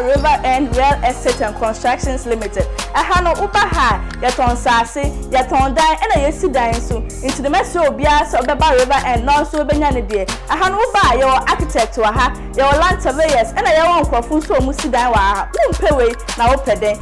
River End Real Estate and Constructions Limited. Ahano ubaha yaton sase yaton dan ena yesi dan so into the mess obia so beba River End no so benya ne de. Ahano uba your architect wa ha your land surveyors ena ye won krofo so mu si dan wa ha umpewe na opede.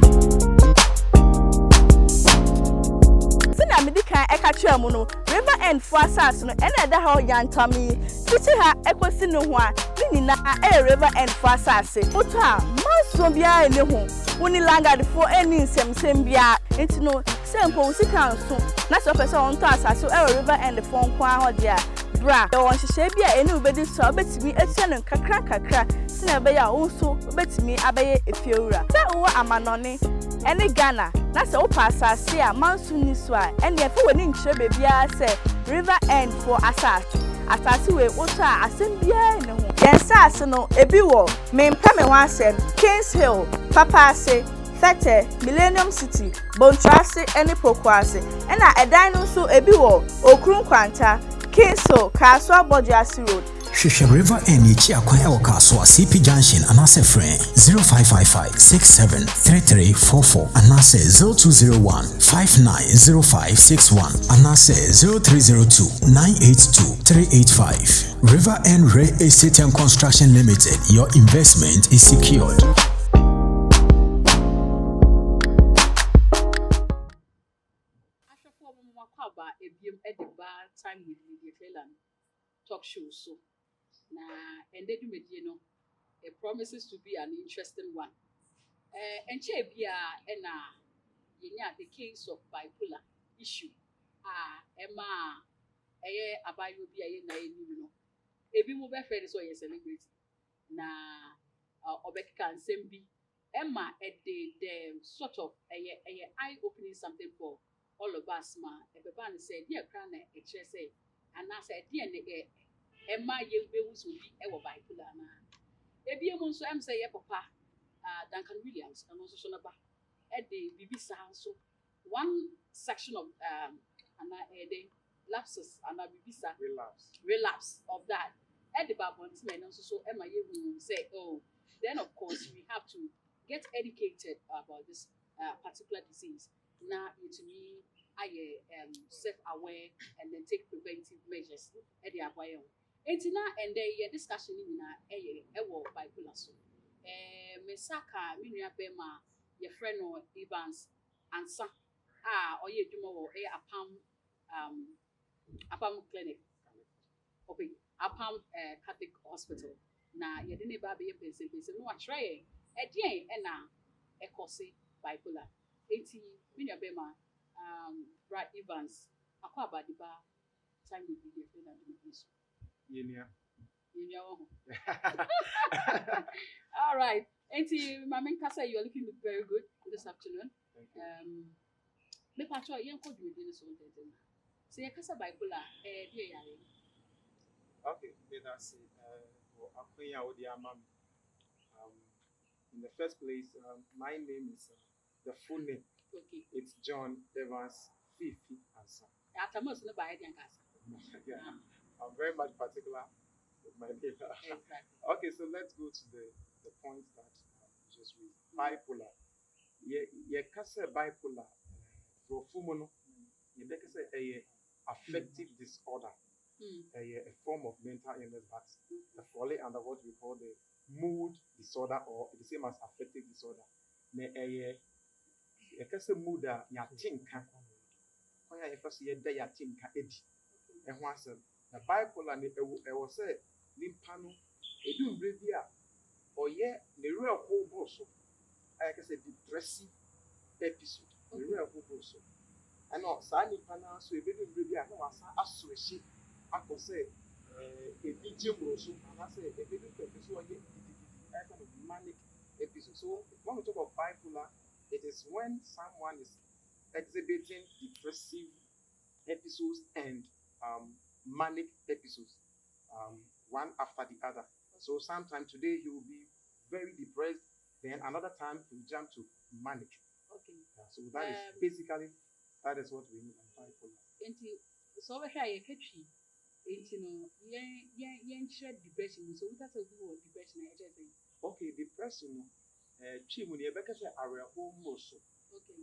Sina medikan eka mu no River End for asas no ena da ha yantami titi ha ekosi no ho a ni na River End for asase oto a manso bia ene ho woni langard for any nsem bia enti no sempo usika nso na so pese on to asase River End for nko a ho dia bra e won hihye bia ene ubedi so obetimi etia no kakra sina be ya onso obetimi abaye efiewura se wo amanone ene Ghana na se wo pasase a manso ni so a ene efe woni nkyere bebia se River End for asase asase we oto a asem bia ene ho yensase no ebi wo mempame ho asem Kings Hill Papase Fete Millennium City Bontrase ene Pokwase ena edan no so ebi wo Okrun Kwanta Kings Hill Kaswa Bojuasi Road Shisha River End Ichi akwan ewo Kaswa CP Junction anase friend 0555673344 anase 0201590561 anase 0302982385 River End Real Estate and Construction Limited. Your investment is secured. Time with Lydia Cleland talk show so and they do it promises to be an interesting one. And Chebia and the case of bipolar issue. Emma abayo be a ebi mo be friend so you celebrate na obeka can same be Emma at the sort of eye opening something for all of us ma everybody said dear crown e say and I said dear Emma ye be who be bipolar na ebi mo so am say papa Duncan Williams and also sonaba at the BBC so one section of lapses and a BBC relapse of that at the Babon's men also so Emma ye will say oh then of course we have to get educated about this particular disease. Now to me I self-aware and then take preventive measures at the Abayo. And the discussion in bipolar so Mesaka Minia Bema your friend or Evans Ansah or ye do more Apam clinic okay Apam Catholic hospital now you didn't baby a person no try and a course bipolar 80 Minia Bema Brad Evans Aquaba the bar time with the friend and all right. Auntie, my main casa, you are looking very good this afternoon. Me patro, you could do this one. So you casa bipolar, okay, that's it. In the first place, my name is the full name. Okay. It's John Evans Fiifi Ansah. After most no buy the Yeah, I'm very much particular with my name. Exactly. Okay, so let's go to the point that just read. Bipolar. Yeah, kase bipolar. For fumono, you make a affective disorder. A form of mental illness, but falling under what we call the mood disorder or the same as affective disorder. A mood that you think when you first see that you think and once the bipolar was said limpano a do review or the real whole also I can say depressive episode the real whole also and not signing panel so a bit of review I know associate I could say a medium also and I say a bit of episode kind of manic episode. So when we talk about bipolar, it is when someone is exhibiting depressive episodes and manic episodes, one after the other. So sometime today he will be very depressed, then another time he will jump to manic. Okay. Yeah, so that is basically that is what we mean by bipolar. So we have a catchy. Depression. So we have to do depression. Okay, depression. Chimu ni ebeka say areho moso. Okay.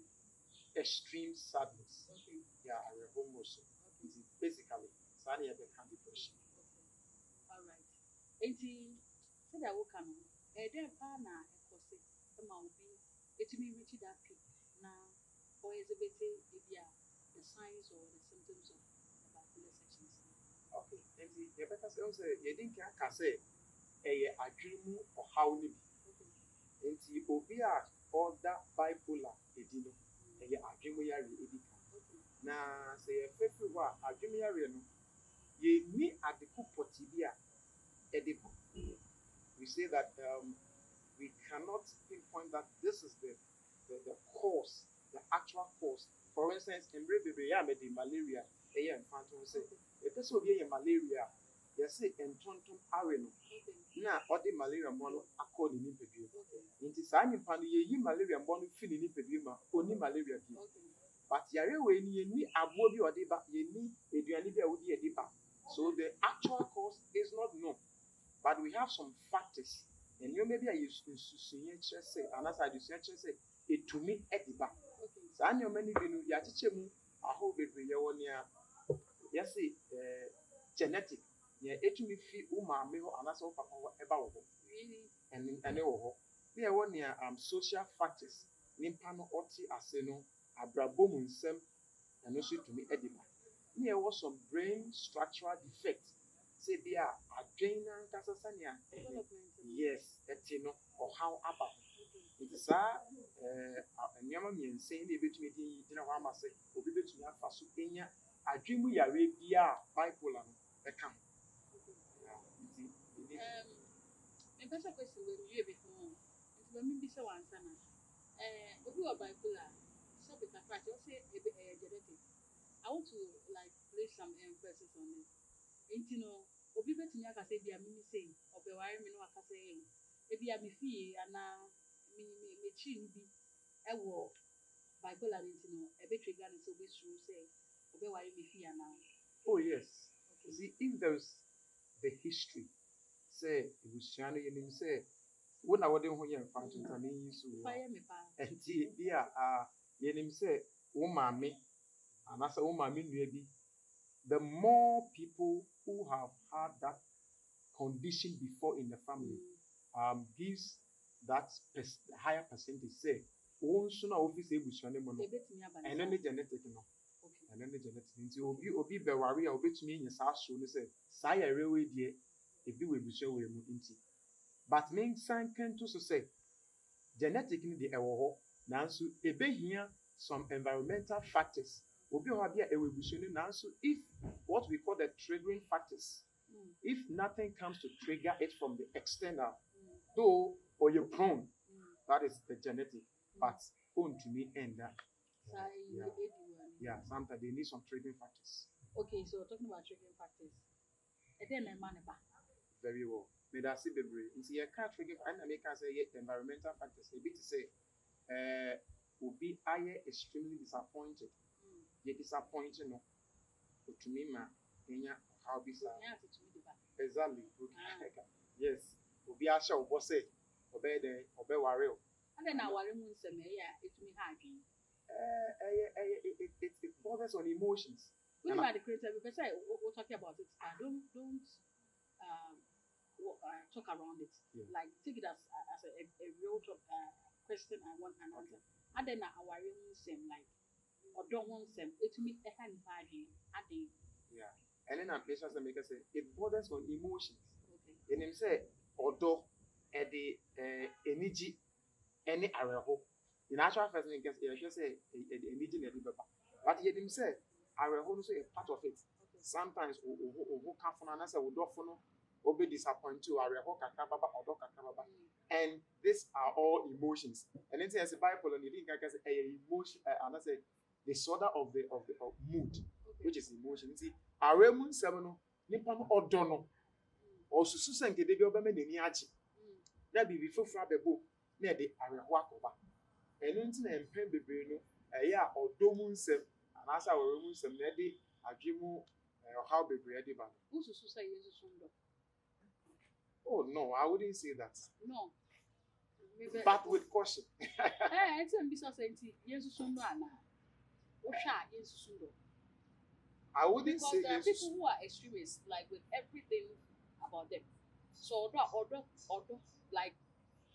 Extreme sadness. Okay. Yeah, areho moso. Basically, sani ebeka depression. All right. Enti say that we can then pa na ekose ma obi etimi reach that peak na or exhibit the signs or the symptoms of the bipolar sections. Okay. Enti ebeka say yedin ka say eye adwemu ohaw ni bi. Enti obi a order bipolar edino eye adwemu yare edika. Na say efefi ho a adwemu yare no ye ni adeku poti bi a edibo. We say that we cannot pinpoint that this is the cause, the actual cause. For instance, in malaria, say if this will be a malaria, you say entontum areno. Na odi malaria mono akọ ni pedue. Nti saa nipa no ye malaria mono fi ni pedue ma oni malaria bi. But yare we ni ni abo bi odi ba, ye ni eduane bi a odi edi ba. So the actual cause is not known. But we have some factors. And you maybe I used to say, and as I do say, it to me at the back. So I know many people, Yatichemu, I hope it will be yes, genetic. Yeah, it to me feel Uma, and that's all about and they are one near social factors. Nimpano oti aseno, abrabomun sem, and also to me at the back. There was some brain structural defects. Say they are adrenal casasania. Yes, etino or how about it is a nyama mean saying the bit me dinner wama say, or be to me fasu enya, a dream we are bipolar. Account. My first question will be before. It's when me be so answer na. If you are bipolar, so be that right. You say genetic. I want to like place some emphasis on it. Enti no obi betumi aka say bia me say obeware me no aka say e bia me fie ana me chi ni bi e wo bipolar enti no e be trigger no so be true say obeware me fie ana. Oh yes. Okay. See, if there's the history, say it was Shano Yenim say when I wouldn't hear function I mean you fire me pa. Enti bia Yenim say me and as a woman maybe the more people who have had that condition before in the family gives that higher percentage say sooner office and then the genetic no and then the genetic nti obi be ware a obetumi nya saa so no say saa yare we die ebi we busua we mu nti but men sanken to so say genetic ni de ewo ho nanso ebehia some environmental factors obi ho bia ewe busua ni nanso if what we call the triggering factors if nothing comes to trigger it from the external though or you're prone that is the genetic but on to me end that yeah sometimes they need some triggering factors. Okay, so talking about triggering factors and then my man very well may that see baby see you can't trigger and I make say environmental factors a bit to say will be extremely disappointed you disappointed no to me ma how be exactly yes will be asha obo say obey there obey worry and then our moon say it me hard it bothers on emotions. When you are the creator, because we're talking about it, don't talk around it. Yeah. Like take it as a real question I want an answer. And then our own same like or don't want same. It me a hand party. Yeah. And then I'm patient and make us say it bothers on emotions. Okay. And him say although the energy any area in actual first thing you just say energy na but you him say area no so a part of it. Okay. Sometimes who can for na say we do for no obe disappoint you area kakra baba odo kakra baba. And these are all emotions. And then say as a bipolar you think I say emotion and I say disorder of mood, okay. Which is emotion. See, aremun seven nipa no odo no or susu senke de bi obema nani agi na bi before fra bebo na de areho akoba enu nti na empen bebre no ya odo mu nsem anasa aremu nsem na de adwemu how bebre de ba no susu say yesu sundo. Oh no, I wouldn't say that. No. but with caution. It's a business entity. Yes, soon, yes, soon. I wouldn't Because say there are yes. people who are extremists, like with everything about them. So order, like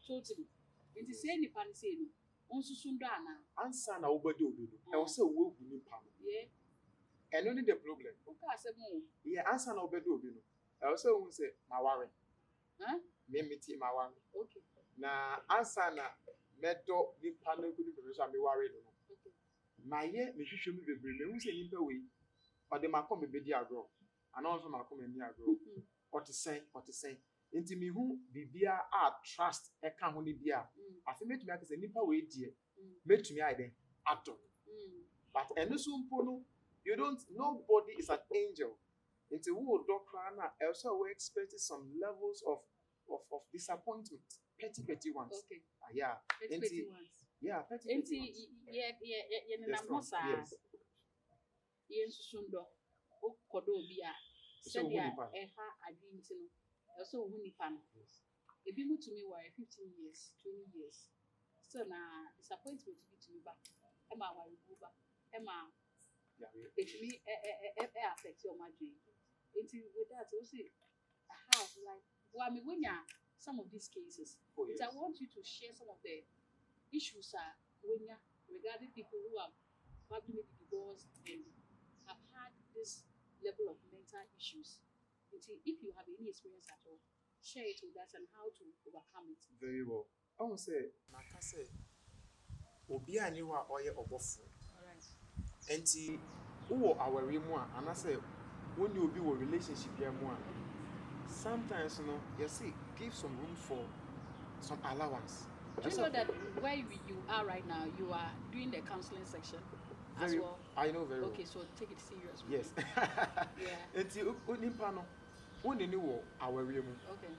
totally. It is any pan say no. Also soon done. Answer na obedi obedo. I will say we will need palm. Yeah. And only the problem. Okay, I said more. Yeah, answer na obedi obedo. I will say we say my worry. Huh? Me meet my worry. Okay. Na answer na medo ni panel good information me worry no. Okay. My year me hwehwe me bebre me hu say nimpa we or the makom be di agro. And also makom ni agro. Or to say nti me hu bibia a trust e ka ho ni bia. Afi metumi akase nipa we die. Metumi aide ato. But eno so mpo no nobody is an angel. Nti wo doctor na also we expect some levels of disappointment. Petty ones. Okay. Yeah. Petty ones. Yeah, petty ones. Na mosa. Yes, sundo. O kodo bia. Said ya eha adwinti no. Also who nipa no. Ebi mu to me were 15 years, 20 years. So na disappointment to me back. Emma wa go back. Emma it me affect your margin. With that also I have like when some of these cases. Yes. I want you to share some of the issues regarding people who have probably maybe divorced and have had this level of mental issues. If you have any experience at all, share it with us and how to overcome it. Very well. I want to say, Naka say, Obi aniwa oye obofu. Alright. Enti, uwo awari mwa, and I say, when you be with relationship ya mwa, sometimes you see, give some room for some allowance. Do you know that where you are right now, you are doing the counseling section as well? I know very well. Okay, so take it serious. Yes. Yeah. Enti, unipa no, unini wo awari mu. Okay.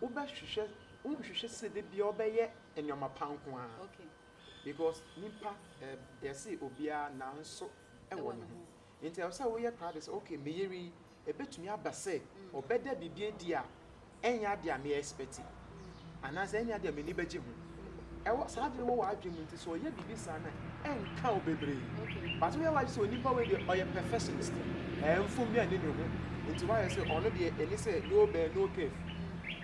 Uba shushe se de bi obeye enyoma panko a. Okay. Because nipa say obia na nso ewo ne ho. Enti I say we ye proud say okay me yeri ebetumi abase obeda bibie di a enya de a me expect. Anase enya de a me ni beji ho. Ewo sa de wo wa adwemu nti so ye bibi sa na enka obebre. But we wa say nipa we dey oye perfectionist. Mfum bi ani ne ho. Nti why say ono de eni say no bear no cave.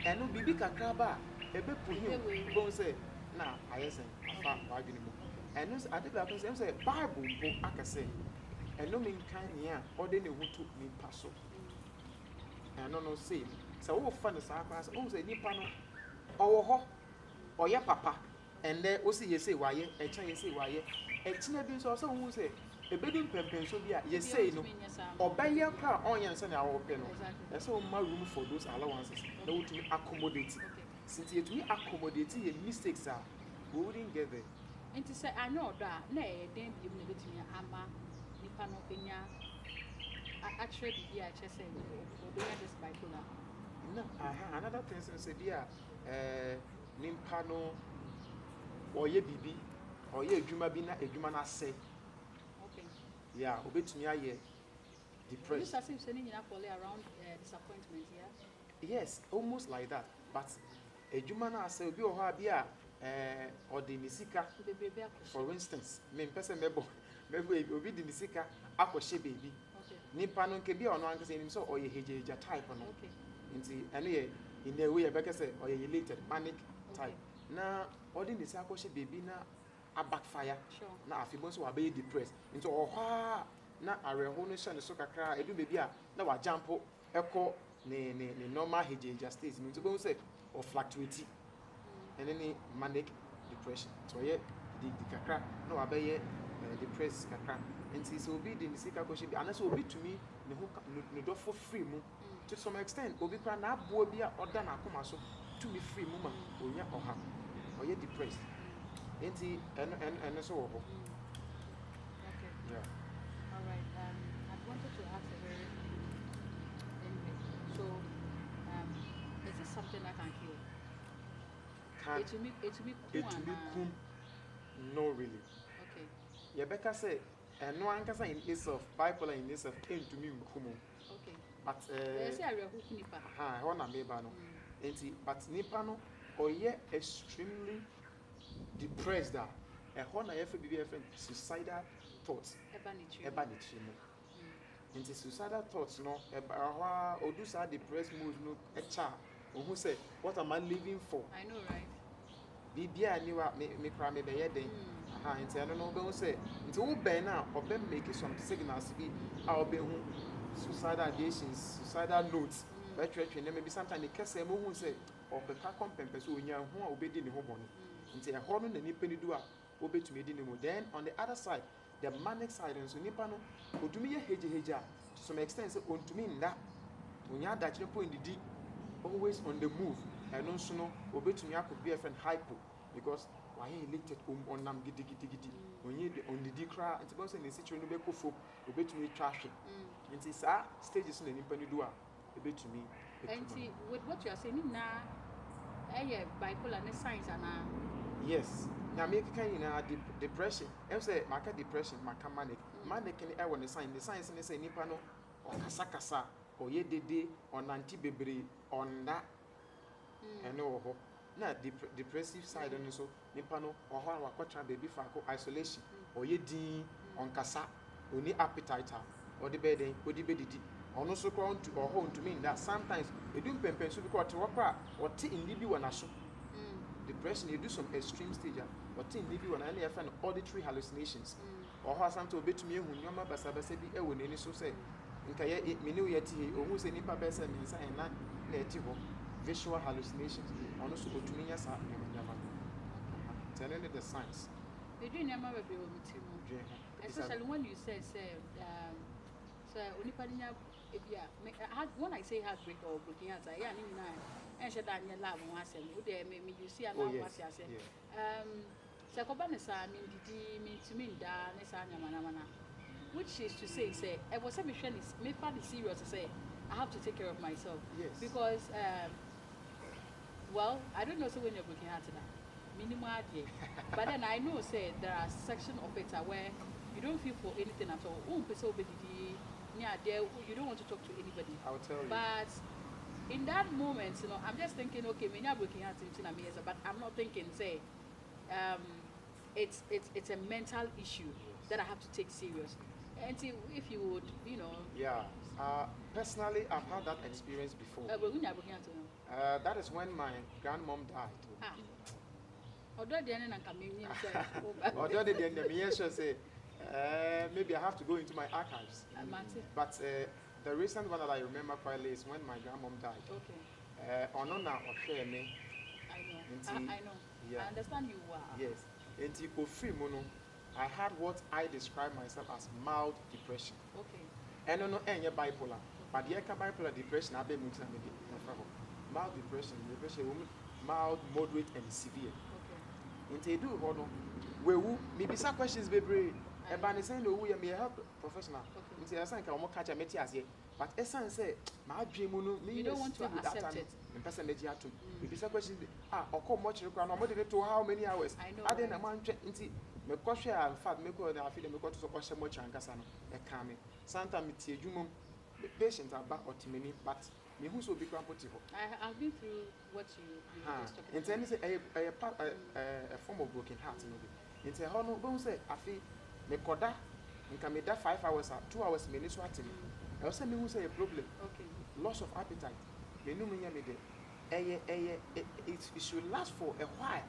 Eno bibi kakra ba ebe puhi bon say na ayesen afa wadwene mu. Eno ade ba ko say Bible bo akase. Eno min kan ya ode ne hutu nipa so. Eno no say so wo fa ne sa kwa say nipa no owo ho oya papa ende o say yese waye echa yese waye echina bi so wo say ebedi pempen so bi a yese no obeye kwa onyanse na awo pe no ese o ma room for those allowances na wo to accommodate since you to accommodate your mistakes are we wouldn't get there. And to say I know that na e den bi mu na betumi ama nipa no benya actually be I just say obenya this bipolar. No, another thing say dia nipa no oye bibi oye adwuma bi na adwuma na say. Okay. Yeah, obetumi aye depressed. This as if saying around disappointment, yeah? Yes, almost like that. But adwuma na say obi o ha bia or the nisika. For instance, me person mebo obi di nisika akoshe baby. Okay. Nipa no nke bia ono anka say nim so oye hejeja type no. Okay. Nti ene ye in a way be say oye related panic type. Na odi nisika akoshe baby na a backfire. Sure. Na afibon so wa be depressed. Nti ohwa na areho no hye ne so kakra edu baby a na wa jump eko ne normal hejeja state. Nti bo say or fluctuate. And any manic depression. So yeah, the kakra no abaye depressed kakra. And so be the nisika ko she be and so be to me no do for free mu to some extent obi kra na abo bia oda na akoma so to me free mu ma onya oha oye depressed. Enti and so wo. Okay. Yeah. All right. I wanted to ask a very anyway. So is this something I can heal? It will be kum. No, really. Okay. Yebeka say, and no one can say in itself, bipolar in itself came to me kumu. Okay. But say I will nipa. Wana meba no. Enti, but nipa no, or yeah extremely depressed that na yefe bibi yefe suicidal thoughts eba ne tiri mu nti suicidal thoughts no eba hwa odu sa depressed mood no echa ohun say what am I living for? I know, right? Bibia ni wa me kra me be ye den aha nti eno no be hu say nti wo ben na obe make some signals bi a obe hu suicidal ideations suicidal notes betwetwe na maybe sometimes the kese mo hu say obeka kompempe so onya hu a obedi ne ho bone nti e ho no na nipa ni du a obetumi edi ne mo. Then on the other side the manic side nso nipa no odumi ye hejeheja to some extent say ontumi nda onya adachire point didi always on the move and also no obetumi akọ be a friend hypo because why elected on nam gidi onye on the dikra nti bo say ne situation no be kofo obetumi twahwe nti sa stages na nipa ni do a obetumi nti with what you are saying na bipolar ne signs ana yes na me kan na depression em say maka depression maka manic ni e won sign the signs ne say nipa no okasa oye dede onanti bebre onda eno ho na depressive side no so nipa no oho an wakotra baby fa ko isolation oye din onkasa oni appetite or the bed odi bedidi ono so kwa onto oho ntumi nda sometimes edum pempen so because te wakra ote nlibi wana so depression you do some extreme stage ote nlibi wana na yafa auditory hallucinations oho sometimes obetumi ehu nyoma basabasa bi ewo neni so say nka ye me ne yati ohun se nipa be se me nsa na eti ho visual hallucinations ono so otumi nya sa nyama telling the signs we do nyama be o mutimu especially when you say so onipa nya ebia when I say heartbreak or broken heart I ni na en she da nya love ho asem wo de me you see ana what you say se ko ba ne sa me didi me tumi nda ne sa nyama na which is to say I was me find it serious to say I have to take care of myself. Yes. Because well, I don't know so when you're broken hearted minimum idea. But then I know say there are section of it where you don't feel for anything at all. You don't want to talk to anybody. I'll tell you. But in that moment, I'm just thinking, okay, me not broken heart but I'm not thinking say it's a mental issue that I have to take serious. And if you would, Yeah. Personally, I've had that experience before. That is when my grandmom died. Although the end say, maybe I have to go into my archives. But the recent one that I remember quietly is when my grandmom died. Okay. Onona Osheme. I know. Yeah. I understand you are. Yes. Enti Kofi Mono. I had what I describe myself as mild depression. Okay. And no any bipolar. But the bipolar depression, I be mild depression, mild, moderate, and severe. Okay. Into do hono, we will maybe some questions be brave. And by the saying, we are a health professional. Into a sign, I catch a metias. But essence say, my dream, you don't want to accept it. In person, that you have to. Maybe some questions, or come much require, no more to how many hours. I know. I didn't amount into. Me kwahwe a in fact me ko na afi de me ko to so kwahwe mo chankasa no e ka me sometimes me tie dwumom patient aba otimeni but me hu so bi kwa poti ho I've been through what you just talking about. In terms a form of broken heart no bi in terms ho no bo say afi me koda nka me da 5 hours 2 hours me ni so atimi e say me hu say a problem. Okay. Loss of appetite me no me nya me de it should last for a while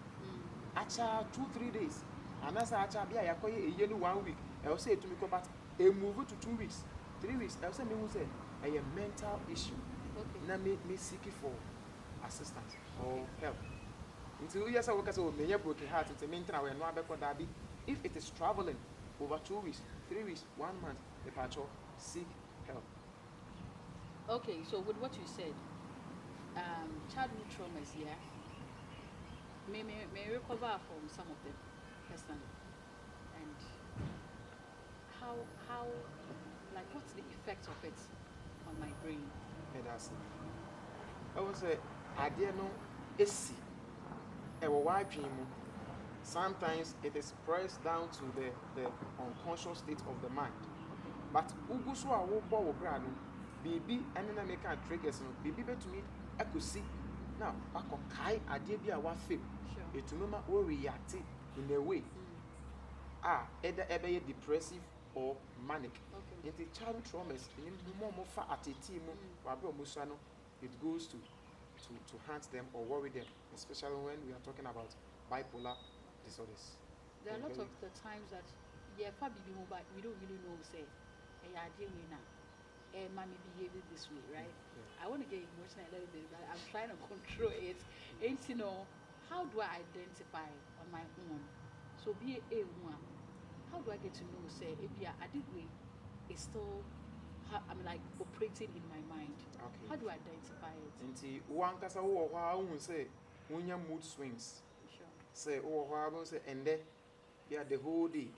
acha 2-3 days. And as I tell you, I call you a year 1 week. I will say to me, but a move to 2 weeks, 3 weeks. I will say, a mental issue. Okay. Now, me seeking for assistance or help. Until yes, I work as a many broken heart. It's a mental aware. No, if it is traveling over 2 weeks, 3 weeks, 1 month, the patrol seek help. Okay, so with what you said, childhood traumas, yeah, may recover from some of them. Personally, and how like what's the effect of it on my brain? That's it. I would say I didn't know it's sometimes it is pressed down to the unconscious state of the mind. But ugusu a wo bo wo bra no bibi ene na make triggers no bibi betumi akusi Now, ako kai ade bi a wa feel. Sure. Etumi we react in a way. Either ebe depressive or manic. Okay. In the child traumas, more far at a team, it goes to haunt them or worry them, especially when we are talking about bipolar disorders. There are a lot of the times that we don't really know say mommy behaving this way, right? Yeah. I want to get emotional a little bit, but I'm trying to control it. And how do I identify on my own? So be a one. How do I get to know say if I did way it's still I'm like operating in my mind. Okay. How do I identify it? Nti one kasa wo ho say wonya mood swings. Sure. Say wo ho say ende the whole day.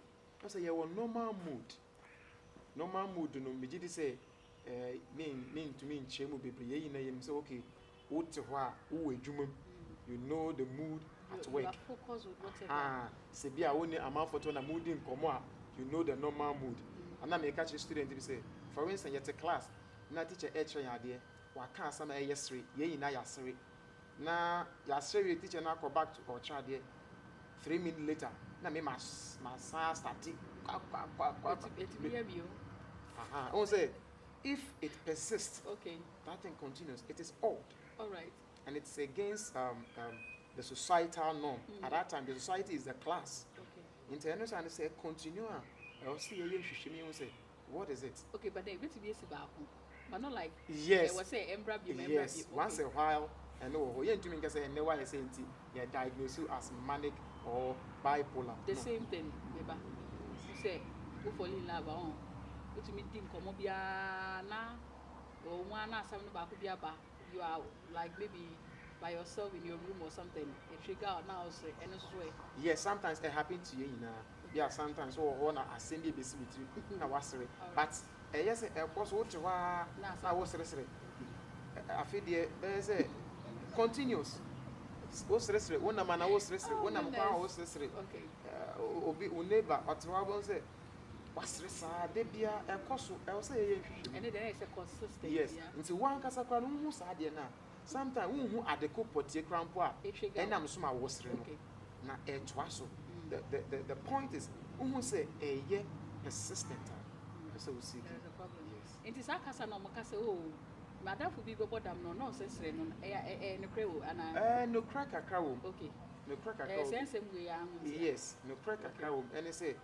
I say your normal mood. Normal mood no me gidi say mean to me nchemu bebre ye na yem say okay what ho a wo adwuma you know the mood at work. You are focused with whatever. Se bia woni amount photo na mood in komo a you know the normal mood. And na me catch student be say for instance yet class na teacher lecture yade wa ka asa na yesre ye ina yasre na yasre teacher na go back to our child there 3 minutes later na me mas start it say if it persists, Okay. that thing continues, it is odd. All right. And it's against the societal norm. At that time, the society is the class. Okay. International and say continue. I'll see you say, what is it? Okay, but they to be about, but not like yes. Was say embra be yes. Okay. Once a while, and you to me say no one is saying you diagnosed you as manic or bipolar. The same thing, maybe. You say, who fall in love on. To me, think na or one something about you are like maybe by yourself in your room or something. A trigger now say and way. Yes, sometimes it happens to you in yeah, sometimes or assembly with you. Now what's it? But yes, of course, what I was I feel there's a continuous. What's the one man I was one man was okay. Obi neighbor, but what was it? Was Debia a cost else? And then it's a consistent. Yes, into one casacran who said na. Sometimes who are the cook pot crampoa, and I'm so was na a twasso. The point is, who say a year persistent. So we see there's a problem. Yes. It is a casa no macasa. Oh, Madame will be bottom no nonsense, no crow and no crack a cow. okay. No crack a cow. Yes, no crack a cow. And they say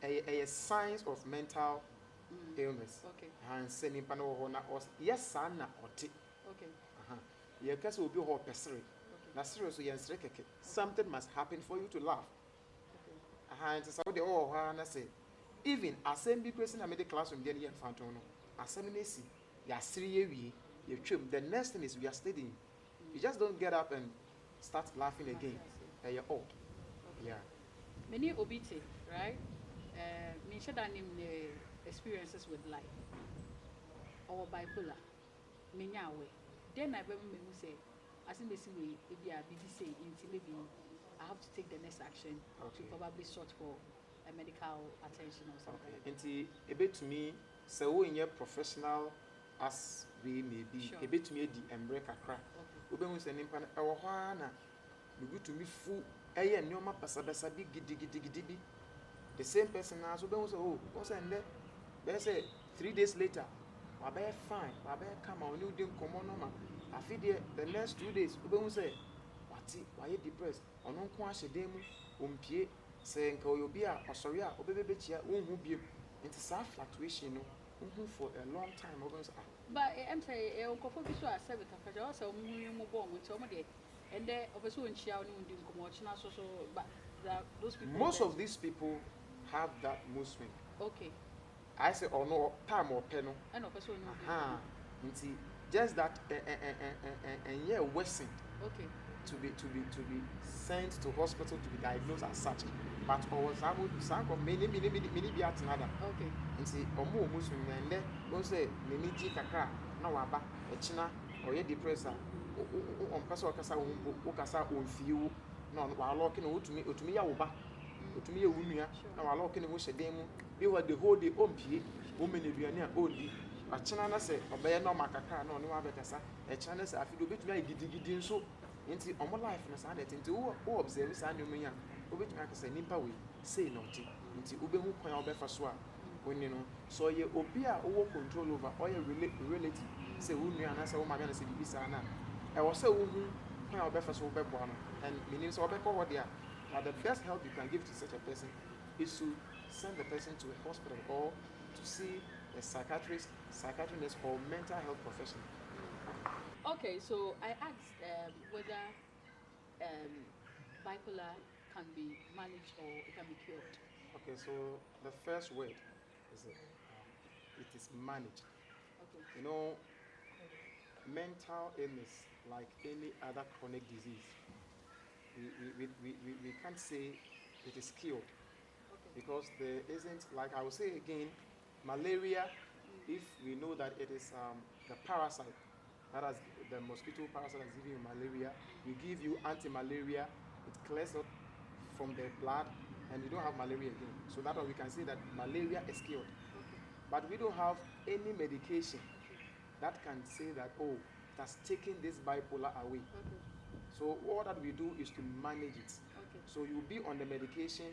a signs of mental illness. Okay. And sending panel yes, son, or tick. Okay. Your case will be whole pessery. Now, seriously, something must happen for you to laugh. And so the I say, even assembly person I made the classroom, then you found on assembly. You are 3 years, you trim. The next thing is we are studying. You just don't get up and start laughing again. You're old. Yeah. Many obite, right? Me share that name experiences with life or bipolar. Me nyawe. Then I remember me say, as in this way, if you are busy saying, maybe I have to take the next action to probably sort for a medical attention or something. Okay. A bit to me, so in your professional as we may be, a bit to me the umbrella crack. Ube mu sending pan our wana. You go to me full. Eye and your map as a big giddy. The same person as Ube was what's and there say 3 days later. Wabe fine, wabe come on, you didn't come on. I feel the next 2 days, Ube say, why you depressed? On no quash a demo, pie, saying, you'll be a sorry, Obe chia, won't be into some fluctuation for a long time. But I'm saying, Uncle Focus are 7 of also born with somebody, and then obviously when she out in commotion, but those people. Most of these people have that mood swing. Okay. I say, or no time or penal. And of course, just that and yeah, worsened. Okay. To be sent to hospital to be diagnosed as such. But always I would some of many be at another. Okay. And say more Muslim and then don't say many kakra no aba a china or ye depressor on person okasa on few no while looking to me yawoba to me wunia now while looking wo shedem be what the whole day on pie woman aduane a odi a channel say, obey no macacra, no abetasa, a channel say, I feel bit me giddy so into on my life and a sanity into who observes and you may, obey me say, nimpa we say naughty, into Ubemu Koya Befaswa. When you know, so you obia over control over all your relative. Say, who knew and answer, oh my goodness, Bisana. I was so who Koya Befaswa Bebwana, and meanings or Beco what they are. But the best help you can give to such a person is to send the person to a hospital or to see a psychiatrist or mental health professional. Okay, so I asked whether bipolar can be managed or it can be cured. Okay, so the first word is it is managed. Okay. You know, mental illness, like any other chronic disease, we can't say it is cured. Okay. Because there isn't, like I will say again, malaria, if we know that it is the parasite, that has the mosquito parasite is giving you malaria, we give you anti-malaria, it clears up from the blood, and you don't have malaria again. So that way we can say that malaria is cured. Okay. But we don't have any medication that can say that, oh, it has taken this bipolar away. Okay. So all that we do is to manage it. Okay. So you'll be on the medication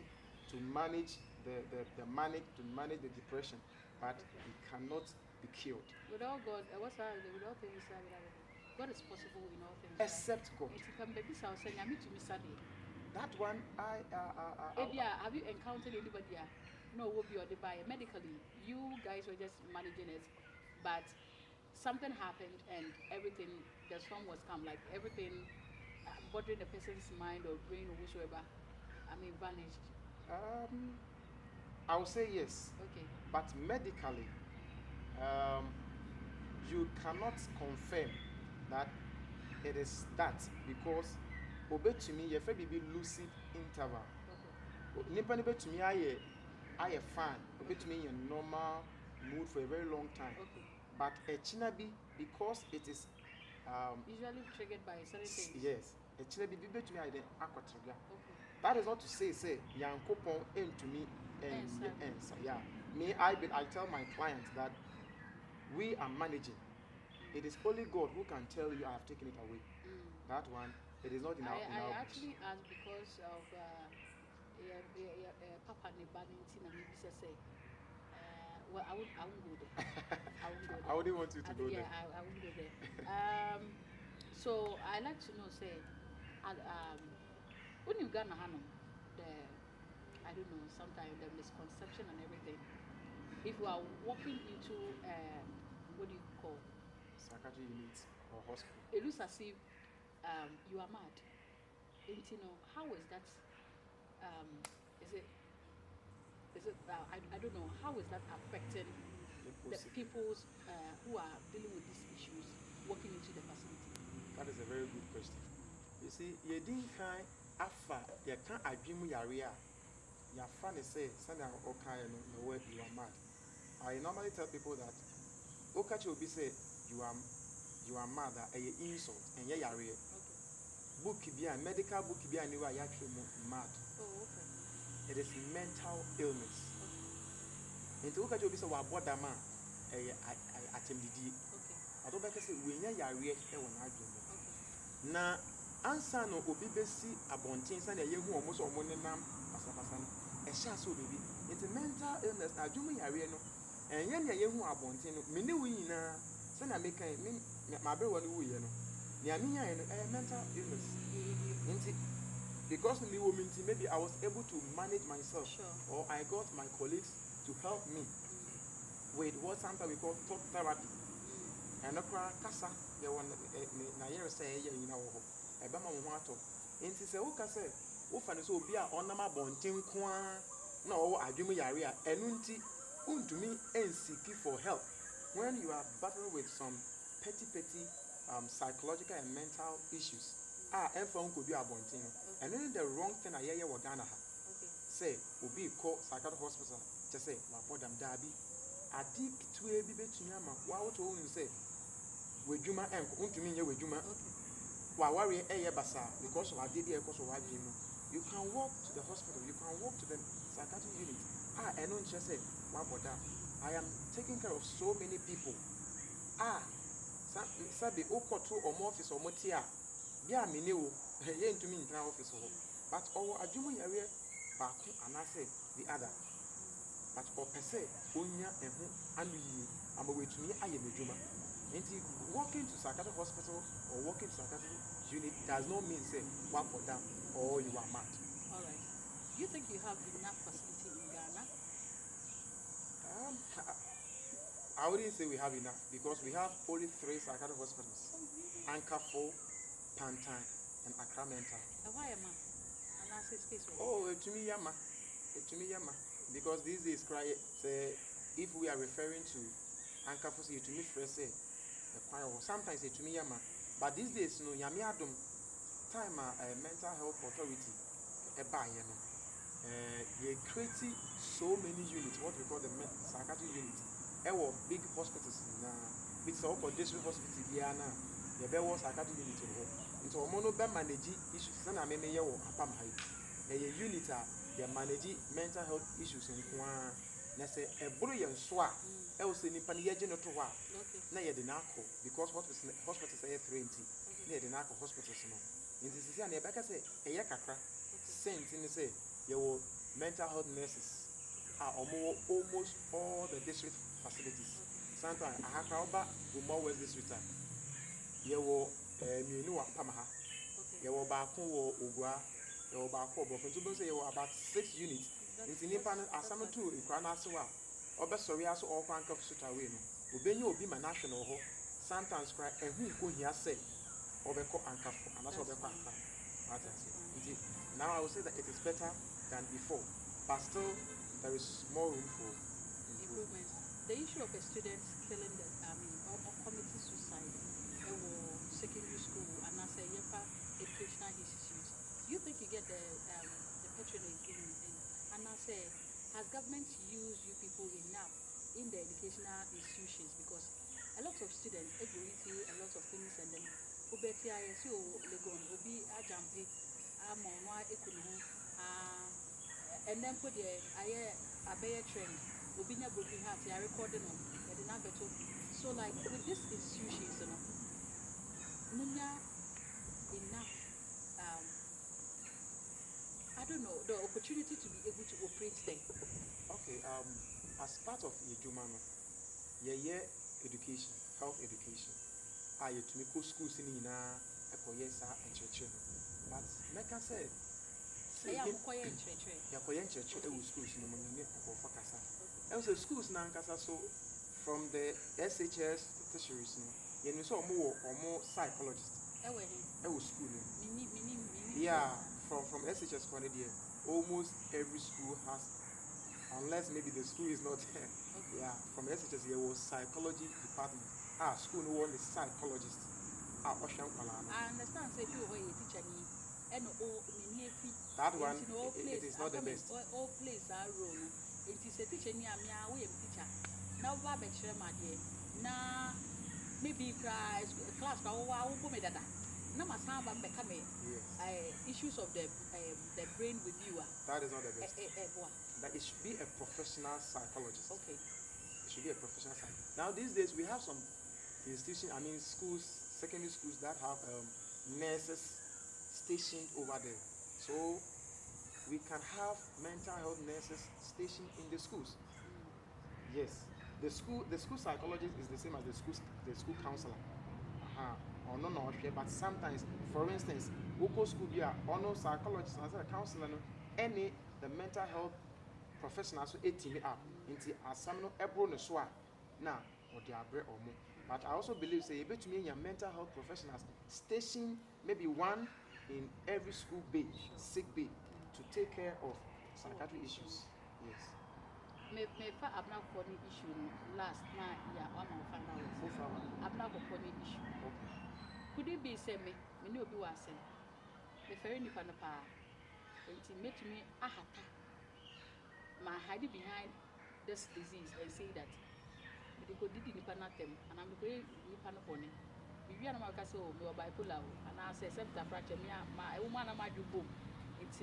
to manage the manic, to manage the depression, but it cannot be cured. Without God, what's that? Without things, God is possible in all things. Except God. It can be this. I was saying, I mean to Miss Sadi. That one, Have you encountered anybody? No, will be on the buyer medically. You guys were just managing it, but something happened and everything. The storm was come, like everything bothering the person's mind or brain or whatsoever. I mean, vanished. I would say yes. Okay. But medically, you cannot confirm that it is that because obey to me, your be lucid interval. Nipa nipa to me, I fan. Obey to me in normal mood for a very long time. Okay. But a chinabi, because it is usually triggered by certain things. Yes, a chinabi be to me I then aquatrigger. Okay. That is not to say yankopon end to me and answer. Yeah. I tell my clients that we are managing. It is only God who can tell you I have taken it away. That one, it is not in our I actually asked because of Papa Nebanti and maybe say well I won't go there. I won't go there. I wouldn't want you to go there. I won't go there. So I like to know say when you got the I don't know, sometimes the misconception and everything. If you are walking into what do you call psychiatry unit or hospital, it looks as if you are mad. You know, how is that? Is it? I don't know. How is that affecting the people's who are dealing with these issues walking into the facility? That is a very good question. You see, you didn't kind afa you can't agree yaria. Your fan is say, "Send out okay, no way you are mad." I normally tell people that Okachi will be say you are mad at a insult and yeah yaria. Book be a medical book be anywhere you actually mad. Oh, okay. It is mental illness. Into Okachi will be say wa border man attemdidi. I don't like to say we nya yaria e won adwemo. Na Ansah no obi besi abonten sa na ye hu omo so omo nenam pasapasa no e sha so baby it's mental illness na adwuma yare no enye na ye hu abonten no me ne wu nyina sa na me kan me ma be woni wu ye no ne ami yan no mental illness nti because me wo minti maybe I was able to manage myself. Sure. Or I got my colleagues to help me with what sometimes we call talk therapy. And okra kasa ye won na ye say ye nyina wo ho eba ma wo ato enti se wo ka se wo fa ne so obi a onam abonten ko a na wo adwemu yare a enu nti untumi ensiki for help when you are battling with some petty psychological and mental issues emfa unko bi abonten and then the wrong thing ayeye wo Ghana ha say obi call psychiatric hospital just say wa bodam dabi adik tuwe bi betumi ama wa wo to won say wedwuma enko untumi nye wedwuma wa worry basa because of adedi because of adwuma you can walk to the hospital, you can walk to the psychiatric unit eno nche say wa boda I am taking care of so many people. Sabi okoto omo office omo tia bia me ne wo ye ntumi ntra office ho but owo adwuma yare baako anase the other but opese onya eho anu yi ama wetumi aye medwuma nti walking to psychiatric hospital or walking to psychiatric unit does not mean say work for them or you are mad. All right. Do you think you have enough facility in Ghana? I wouldn't say we have enough because we have only 3 psychiatric hospitals: Ansah, Pantan, and Accra Mental. Why am I? And I say space. Oh, to me, yama. Because these days, say, if we are referring to Ansah, to me, first say, sometimes to me, yama. But these days, no, yami adum time mental health authority, they create so many units, what we call the psychiatric units. Our big hospitals it's all for district hospital Diana, the bear was psychiatric unit to home. It's all mono manage issues. Sana me yo apam high. A unit they manage mental health issues in Kwan. Nese a bully and swa, else in Paniagino to wa. Nay the narco, because what was hospitals say 20, near the narco hospitals. In this is an Ebeka say a yakaka, saints in the say, your mental health nurses are almost all the district facilities. Sometimes I have more West District. You will Minu Pamaha. You will Baku or Ugua, you will Baku, but to say you are about 6 units. In Nipan, as some two, in Kranasua, or Bessorias or Frank of Sutawino. Ubenu will be my national home. Sometimes cry and who could he say, or Beko and Kafu, and that's what the now I will say that it is better than before, but still there is more room for improvement. The issue of a student killing or committing suicide or secondary school and as a educational institute, do you think you get the patronage in and I say, has government used you people enough in the educational institutions? Because a lot of students are going through a lot of things and then ISU Legon will be a jumpy, and then put the a bear trend. Will be never broken heart. They are recording on the number two. So, like with this institutions, enough. I don't know the opportunity to be able to operate there. Okay. As part of Yejumano, education, health education. To make schools in Ekoyesa and Church. But like I said, schools in the Focasa. Also, schools Nankasa, so from the SHS tertiaries, you saw more or more psychologists. School. Yeah, from SHS point of view, almost every school has, unless maybe the school is not there. Yeah, from SHS there was psychology department. School no one is psychologist. Ocean Palana. I understand say you were a teacher and that one it is not the best. All places are wrong. It is a teacher near me, we teacher. Now Babette my dear. Now maybe class Nama Samba become issues of the brain with you. That is not the best. That it should be a professional psychologist. Okay. It should be a professional psychologist. Now these days we have some institutions, schools, secondary schools that have nurses stationed over there. So we can have mental health nurses stationed in the schools. Yes. The school psychologist is the same as the school counselor. Or no, but sometimes, for instance, local school or no psychologist as a counselor, any the mental health professionals so 18 up into a some ebro no swa now or the abre or more. But I also believe say able to mean your mental health professionals station maybe one in every school bay, sick bay to take care of psychiatric issues. Yes. Me I'm not for the issue last night. Yeah, one of I'm not for the issue. Okay. Could it be say me know be was say the ferry ni pa na pa intimate me ahata my hiding behind this disease and say that they go did nipa na tem and I'm going nipa na bone we are not so me bipolar and I say except that fracture me my woman am do boom it's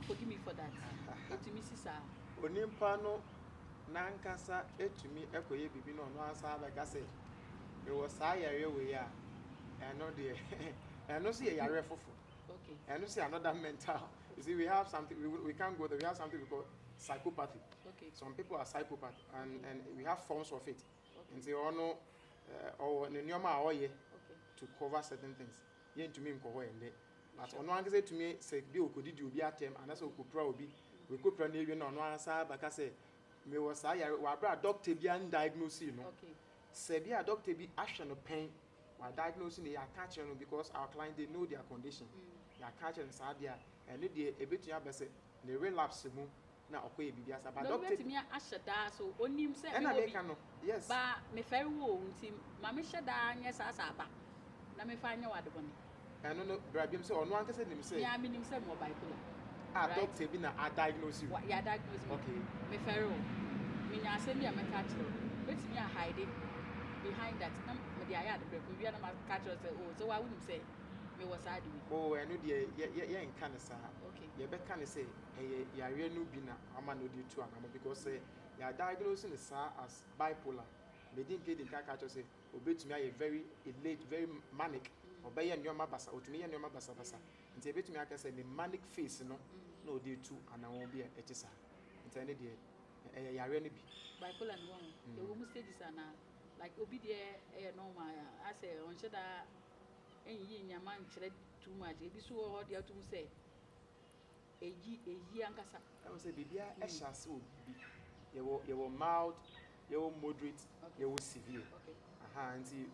forgive me for that it's Mrs. Onimpa no nankasa etumi ekoye bibi no no ansa ba ka say it was yare we ya and no there and no see yare fofo. Okay. And no see another mental. You see, we have something we can't go there. We have something we call psychopathy. Okay. Some people are psychopaths, and we have forms of it. And say, oh no, or nyoma oye to cover certain things. Yen to me nkoho ende. But ono anke say to me say bi okodi di obi atem, and that's okopra obi. We kopra na ewie na ono ansa baka say me was ayare wa bra doctor bi an diagnose you know. Okay. Say bi a doctor bi ahwe no pain. We diagnosing the catch because our client they know their condition. They catch and sadia and the a bit ya bese the relapse mu na okoye bibia sa ba doctor me ashada so onim say and I can yes ba me ferry wo nti ma me shada anya sa sa ba na me fa anya wade bone and no brabim say ono anke say nim say ya me nim say mo bipolar doctor bi na a diagnose you ya diagnose me okay me ferry wo me nya say me catch wait me hide it behind that na me dey aya de break we na ma catch say oh so why wouldn't say me was hard with oh and no dey ya en kan sa okay ye be kan say ya re no bi na ama no dey tu anamo because say ya diagnosing is as bipolar me din ke din ka catch say obetumi aye very elate very manic obeye nyoma basa otumi ye nyoma basa nti ebetumi aka say the manic phase no na odi tu anawo bi e chisa nti ene de ya re no bi bipolar no one the woman stages are now like obi there normal I say on should enyi nyama nkyere too much ebi so ho dia to say eyi ankasa I will say bibia e sha se obi ye wo mild ye wo moderate ye wo severe okay nti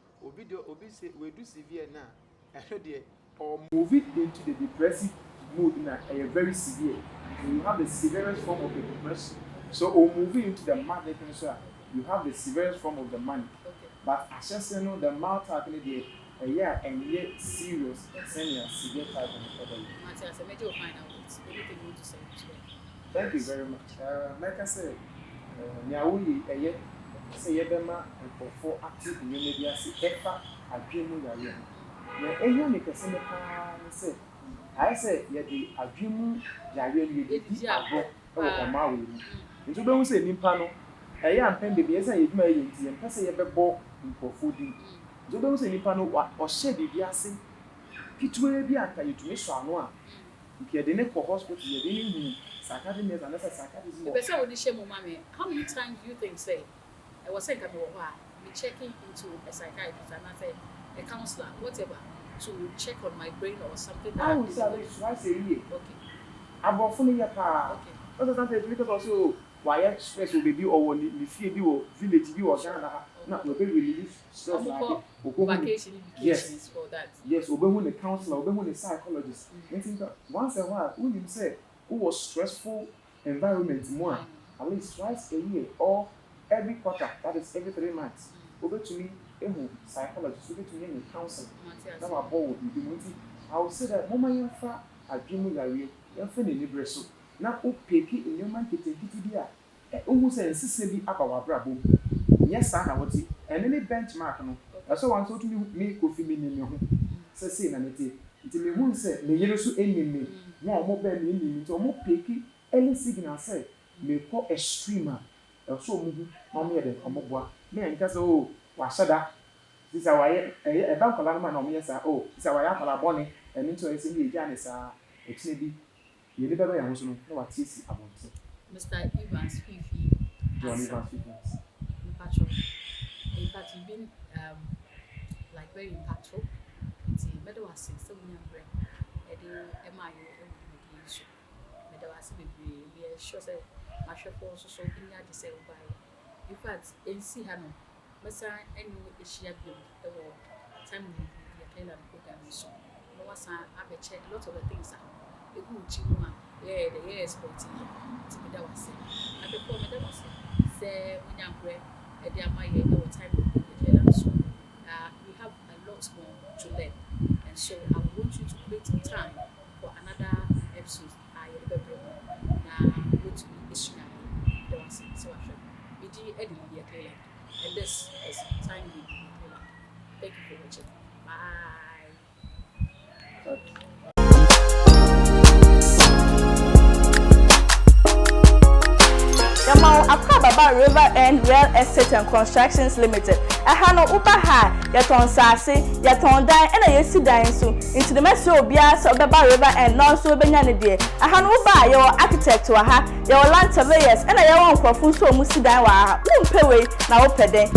obi say we do severe na eno de or move it into the depressive mood na very severe so you have the severest form of the depression so or move it into the manic so you have the severest form of the manic okay but actually no the mild type de and yet serious senior severe type of problem. Matthias, I made you find out anything you want to say today. Thank you very much. Like I said, Nyawi say yebema and for active in media see ever adwemu yare. Na ehia ne kese me pa say I say ye di adwemu yare ni di abo o ma we ni. Nti be hu say nimpa no ampen de be say yeduma ye nti yempa say yebebo nkofo di. Zobe hu say nimpa no o she bibia ase kitwe bi aka yetumi so ano a nke de ne ko hospital ye de ni psychiatrist nurse and psychiatrist the person would share mommy how many times do you think say I was saying come over me checking into a psychiatrist and I say a counselor whatever to check on my brain or something that I say twice a year okay abofo ni ya pa okay because sometimes because also why stress will be or ni fie bi o village bi o Ghana na we be release stress like vacation yes for that yes obehu the counselor obehu the psychologist once a while when you say who was stressful environment more at least twice a year or every quarter that is every 3 months over to me psychologist over to me in counseling that my boy will be doing I will say that mama yafa adwemu yare yafa ne libre so na o peki enyoma ketekiti bia o say nsese bi aba wa brabo yes na what and any benchmark no so one so to me kofi me ho say na nete nti me hu say me yere so enime na o mo be me enime nti o mo peki early signal say me ko extreme so mo hu na mo yede o mo boa me nka say o wa shada this is why e ba kola na mo yes oh this is why akala boni and into e say me eja ne sa e tine bi ye ni baba ya ho so no na wa tiesi abonte Mr. Evans Fiifi John Evans Fiifi in fact you've been like very impactful it's medo was so many break e dey emayo e so medo was be sure say my chef also so in ya dey say by in fact NC ha no mesa enu e share bi e wo time we Lydia Cleland program so no was a check a lot of the things e go chi mu a the sporting to me that was at the point that was say when I'm break at the my time so we have a lot more to learn and so I want you to create time for another episode I go to be issue that was so I should be Lydia Cleland and this is time with Lydia Cleland. Thank you for watching. Bye. Yamao akaba about River End Real Estate and Constructions Limited. Aha no uba ha yaton sase yaton dan ena yesi dan so into the message obia so about River End no so benya ne de. Aha no uba your architect wa ha your land surveyors ena your nkrofo so mu si dan wa ha. Umpewe na opeden.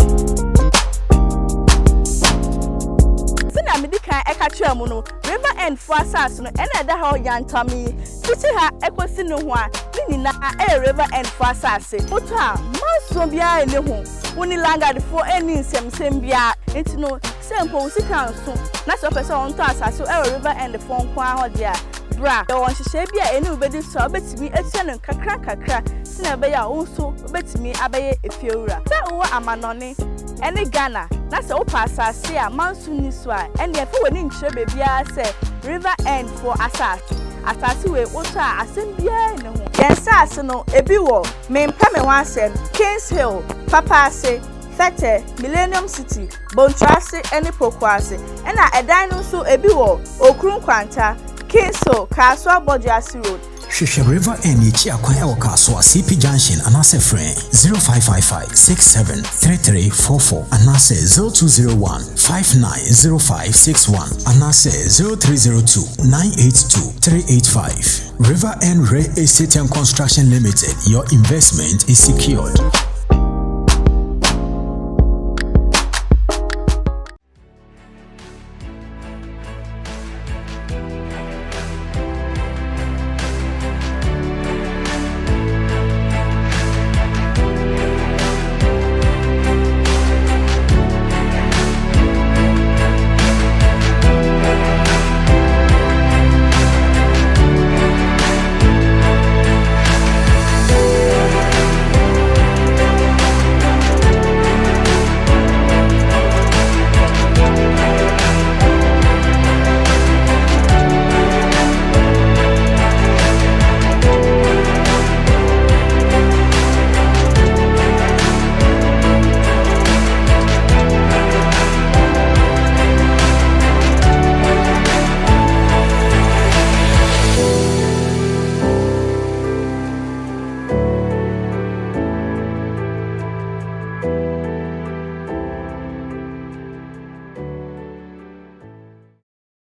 Sina medikan eka mu no River End for asas no ena da ha yantami titi ha ekosi no ho a ni na River End for asas oto a maso bia ene ho woni langard for any nsem bia entino sempo sika nso na so pese on to asase River End for nko a ho dia bra e won hihye bia ene obedi so obetimi etia no kakra sina be ya wonso obetimi abaye efiewura se wo amanone ene Ghana na se wo pasase a mansu ni so a ene efe woni nkyere bebia se River End for asase atase we oto a asem bia ene ho yensase no ebi wo mempame ho asem Kings Hill Papase Fete Millennium City Bontrase ene Pokwase ena edan no so ebi wo Okrun Kwanta Kings Hill Kaswa Bojiasi Road Hwehwɛ River End Yichi akwan ewo Kaswa CP Junction anase friend 0555673344 anase 0201590561 anase 0302982385 River End Real Estate and Construction Limited, your investment is secured.